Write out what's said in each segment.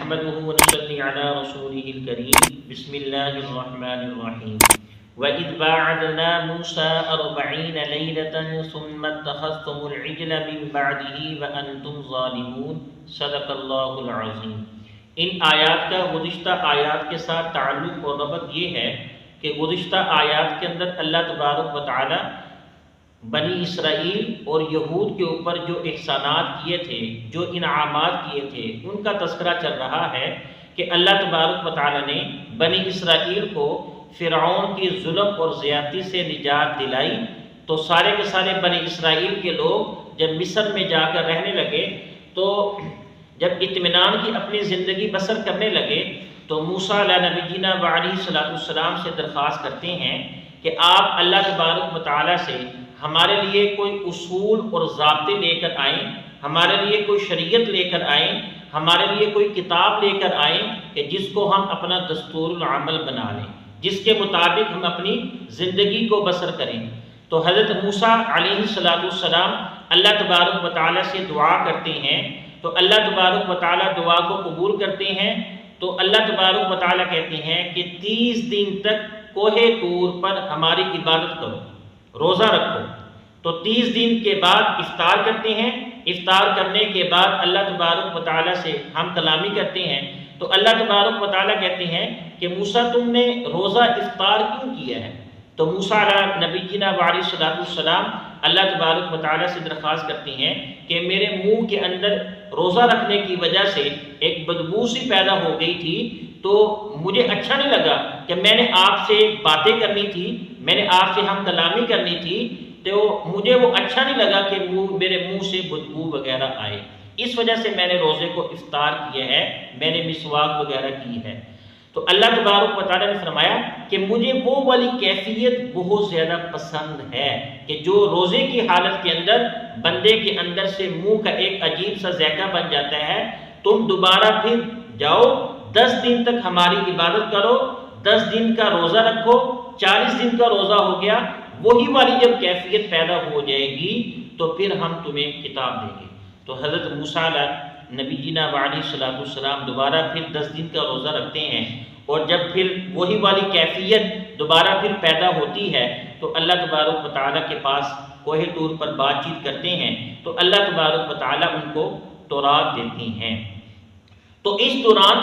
نحمده ونصلي على رسوله الكريم بسم الله الرحمن الرحيم وَإِذْ بَاعَدْنَا مُوسَىٰ 40 لَيْلَةً ثُمَّ اتَّخَذْتُمُ الْعِجْلَ مِن بَعْدِهِ وَأَنْتُمْ ظَالِمُونَ صدق اللہ العظیم۔ ان آیات کا گزشتہ آیات کے ساتھ تعلق اور ربط یہ ہے کہ گزشتہ آیات کے اندر اللہ تبارک و تعالی بنی اسرائیل اور یہود کے اوپر جو احسانات کیے تھے، جو انعامات کیے تھے، ان کا تذکرہ چل رہا ہے کہ اللہ تبارک و تعالی نے بنی اسرائیل کو فرعون کی ظلم اور زیادتی سے نجات دلائی، تو سارے کے سارے بنی اسرائیل کے لوگ جب مصر میں جا کر رہنے لگے تو جب اطمینان کی اپنی زندگی بسر کرنے لگے تو موسیٰ علیہ نبینا وعلیہ السلام سے درخواست کرتے ہیں کہ آپ اللہ تبارک و تعالی سے ہمارے لیے کوئی اصول اور ضابطے لے کر آئیں، ہمارے لیے کوئی شریعت لے کر آئیں، ہمارے لیے کوئی کتاب لے کر آئیں کہ جس کو ہم اپنا دستور العمل بنا لیں، جس کے مطابق ہم اپنی زندگی کو بسر کریں۔ تو حضرت موسیٰ علیہ السلام اللہ تبارک و تعالی سے دعا کرتے ہیں، تو اللہ تبارک و تعالی دعا کو قبول کرتے ہیں۔ تو اللہ تبارک و تعالی کہتے ہیں کہ 30 دن تک کوہ طور پر ہماری عبادت کرو، روزہ رکھو۔ تو 30 دن کے بعد افطار کرتے ہیں، افطار کرنے کے بعد اللہ تبارک و تعالی سے ہم کلامی کرتے ہیں۔ تو اللہ تبارک و تعالی کہتے ہیں کہ موسیٰ تم نے روزہ افطار کیوں کیا ہے؟ تو موسیٰ علیہ نبینا وعلیہ السلام اللہ تبارک و تعالی سے درخواست کرتے ہیں کہ میرے منہ کے اندر روزہ رکھنے کی وجہ سے ایک بدبو سی پیدا ہو گئی تھی، تو مجھے اچھا نہیں لگا کہ میں نے آپ سے باتیں کرنی تھی، میں نے آپ سے ہم کلامی کرنی تھی، تو مجھے وہ اچھا نہیں لگا کہ میرے منہ سے بدبو وغیرہ آئے، اس وجہ سے میں نے روزے کو افطار کیا ہے، میں نے مسواک وغیرہ کی ہے۔ تو اللہ تبارک و تعالیٰ نے فرمایا کہ مجھے وہ والی کیفیت بہت زیادہ پسند ہے کہ جو روزے کی حالت کے اندر بندے کے اندر سے منہ کا ایک عجیب سا ذائقہ بن جاتا ہے، تم دوبارہ پھر جاؤ 10 دن تک ہماری عبادت کرو، 10 دن کا روزہ رکھو، 40 دن کا روزہ ہو گیا، وہی والی جب کیفیت پیدا ہو جائے گی تو پھر ہم تمہیں کتاب دیں گے۔ تو حضرت موسیٰ علیہ نبی جینا وعلیہ السلام دوبارہ پھر 10 دن کا روزہ رکھتے ہیں، اور جب پھر وہی والی کیفیت دوبارہ پھر پیدا ہوتی ہے تو اللہ تبارک و تعالیٰ کے پاس کوہ طور پر بات چیت کرتے ہیں، تو اللہ تبارک و تعالیٰ ان کو تورات دیتی ہیں۔ تو اس دوران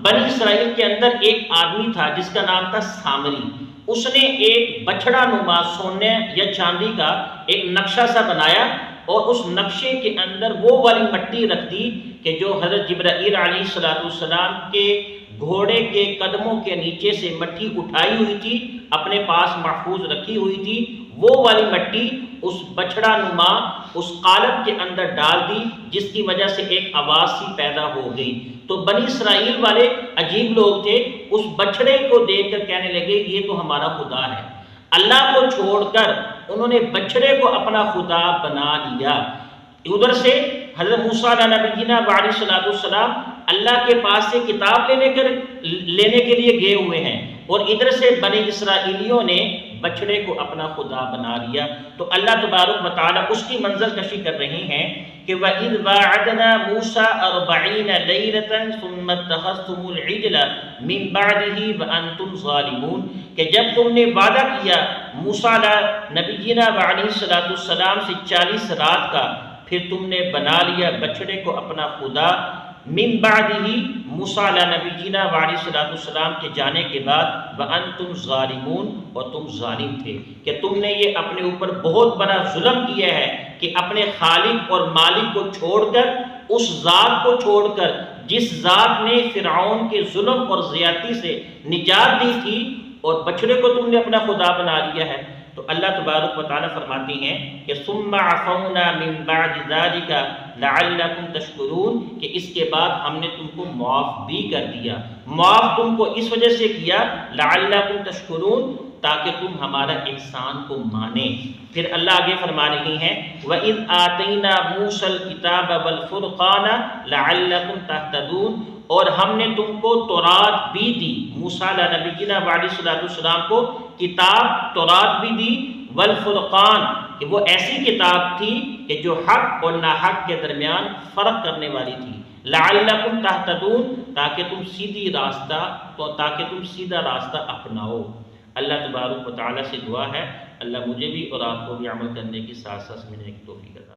بنی اسرائیل کے اندر ایک آدمی تھا جس کا نام تھا سامری، اس نے ایک بچھڑا نما سونے یا چاندی کا ایک نقشہ سا بنایا، اور اس نقشے کے اندر وہ والی مٹی رکھ دی کہ جو حضرت جبرائیل علیہ السلام کے گھوڑے کے قدموں کے نیچے سے مٹی اٹھائی ہوئی تھی، اپنے پاس محفوظ رکھی ہوئی تھی، وہ والی مٹی اس بچھڑا نما اس قالب کے اندر ڈال دی، جس کی وجہ سے ایک آواز سی پیدا ہو گئی۔ تو بنی اسرائیل والے عجیب لوگ تھے، اس بچھڑے کو دیکھ کر کہنے لگے یہ تو ہمارا خدا ہے۔ اللہ کو چھوڑ کر انہوں نے بچھڑے کو اپنا خدا بنا لیا۔ ادھر سے حضرت موسیٰ علیہ نبینا وعلیہ السلام اللہ کے پاس سے کتاب لینے کے لیے گئے ہوئے ہیں، اور ادھر سے بنی اسرائیلیوں نے بچھڑے کو اپنا خدا بنا لیا۔ تو اللہ تبارک و تعالیٰ اس کی منظر کشی کر رہے ہیں کہ وَإِذْ بَاعَدْنَا مُوسَىٰ 40 لَيْلَةً ثُمَّ اتَّخَذْتُمُ الْعِجْلَ مِن بَعْدِهِ وَأَنْتُمْ ظَالِمُونَ کہ جب تم نے وعدہ کیا موسیٰ علیہ نبینا وعلیہ السلام سے 40 رات کا، پھر تم نے بنا لیا بچھڑے کو اپنا خدا، من بعدہ موسیٰ علیہ نبینا وعلیہ السلام کے جانے کے بعد، وَأَنْتُمْ ظَالِمُونَ اور تم ظالم تھے کہ تم نے یہ اپنے اوپر بہت بڑا ظلم کیا ہے کہ اپنے خالق اور مالک کو چھوڑ کر، اس ذات کو چھوڑ کر جس ذات نے فرعون کے ظلم اور زیادتی سے نجات دی تھی، اور بچھڑے کو تم نے اپنا خدا بنا لیا ہے۔ تو اللہ تبارک و تعالیٰ فرماتے ہیں کہ ثُمَّ عَفَوْنَا مِن بَعْدِ ذَلِكَ لَعَلَّكُمْ تَشْكُرُونَ کہ اس کے بعد ہم نے تم کو معاف بھی کر دیا۔ معاف تم کو اس وجہ سے کیا لَعَلَّكُمْ تَشْكُرُونَ تاکہ تم ہمارا احسان کو مانیں۔ پھر اللہ آگے فرما رہی ہیں وَإِذْ آتَيْنَا مُوسَى الْكِتَابَ وَالْفُرْقَانَ لَعَلَّكُمْ تَهْتَدُونَ اور ہم نے تم کو تورات بھی دی، موسیٰ علیہ نبینا وعلیہ السلام کو کتاب تورات بھی دی، والفرقان کہ وہ ایسی کتاب تھی کہ جو حق اور ناحق کے درمیان فرق کرنے والی تھی۔ لعلکم تہتدون، تاکہ تم سیدھا راستہ اپناؤ۔ اللہ تبارک و تعالیٰ سے دعا ہے اللہ مجھے بھی اور آپ کو بھی عمل کرنے کی ساتھ ساتھ سمجھنے کی توفیق عطا